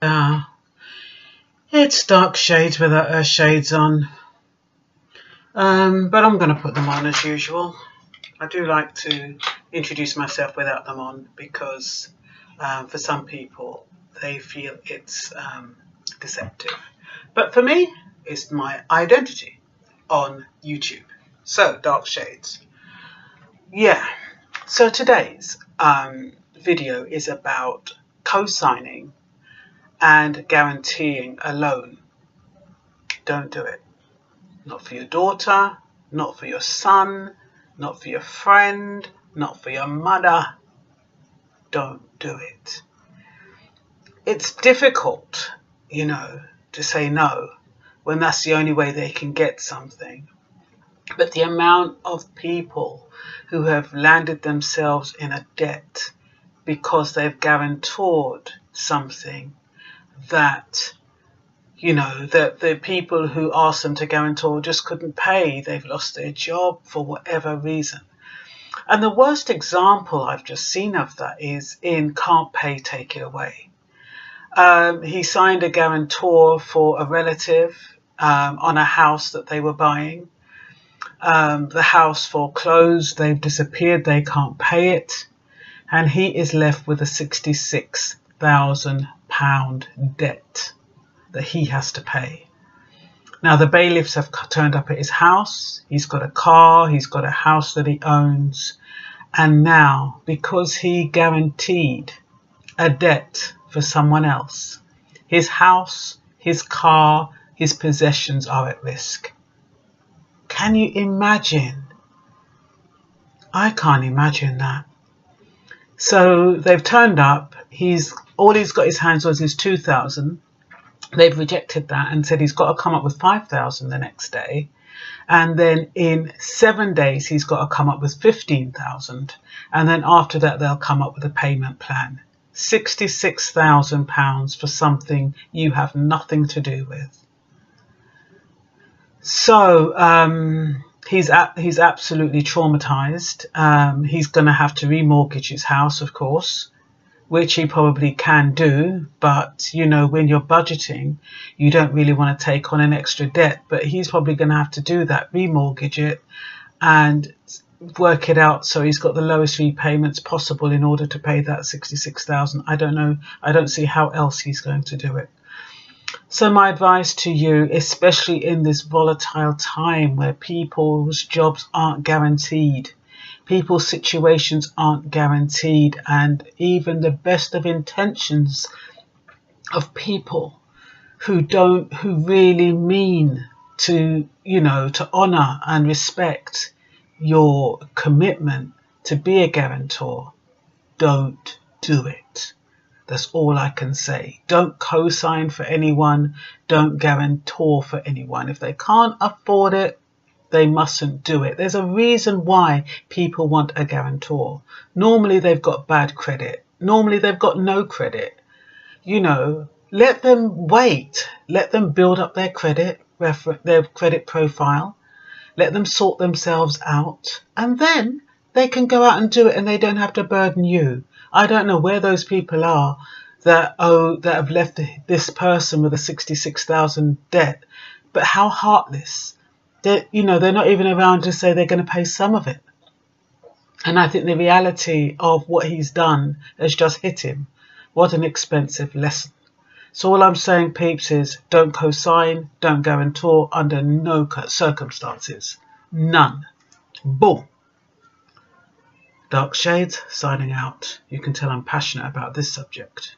Yeah, it's dark shades without her shades on. But I'm going to put them on as usual. I do like to introduce myself without them on because for some people they feel it's deceptive. But for me, it's my identity on YouTube. So, dark shades. Yeah, so today's video is about co-signing and guaranteeing a loan. Don't do it. Not for your daughter, not for your son, not for your friend, not for your mother. Don't do it. It's difficult, to say no when that's the only way they can get something. But the amount of people who have landed themselves in a debt because they've guarantored something that that the people who asked them to guarantor just couldn't pay. They've lost their job for whatever reason. And the worst example I've just seen of that is in Can't Pay, Take It Away. He signed a guarantor for a relative on a house that they were buying. The house foreclosed, they've disappeared, they can't pay it. And he is left with a £66,000 debt that he has to pay. Now the bailiffs have turned up at his house. He's got a car, he's got a house that he owns. And now, because he guaranteed a debt for someone else, his house, his car, his possessions are at risk. Can you imagine? I can't imagine that. So they've turned up. All he's got his hands on is 2,000. They've rejected that and said he's got to come up with 5,000 the next day. And then in 7 days, he's got to come up with 15,000. And then after that, they'll come up with a payment plan. £66,000 for something you have nothing to do with. So he's absolutely traumatized. He's going to have to remortgage his house, of course, which he probably can do. But, when you're budgeting, you don't really want to take on an extra debt. But he's probably going to have to do that, remortgage it and work it out so he's got the lowest repayments possible in order to pay that 66,000. I don't know. I don't see how else he's going to do it. So my advice to you, especially in this volatile time where people's jobs aren't guaranteed, people's situations aren't guaranteed, and even the best of intentions of people who really mean to, to honour and respect your commitment to be a guarantor, don't do it. That's all I can say. Don't co-sign for anyone. Don't guarantor for anyone. If they can't afford it, they mustn't do it. There's a reason why people want a guarantor. Normally they've got bad credit. Normally they've got no credit. Let them wait. Let them build up their credit profile. Let them sort themselves out. And then they can go out and do it and they don't have to burden you. I don't know where those people are that have left this person with a 66,000 debt, but how heartless. They're not even around to say they're going to pay some of it. And I think the reality of what he's done has just hit him. What an expensive lesson. So all I'm saying, peeps, is don't co-sign, don't guarantor under no circumstances. None. Boom. Dark Shades, signing out. You can tell I'm passionate about this subject.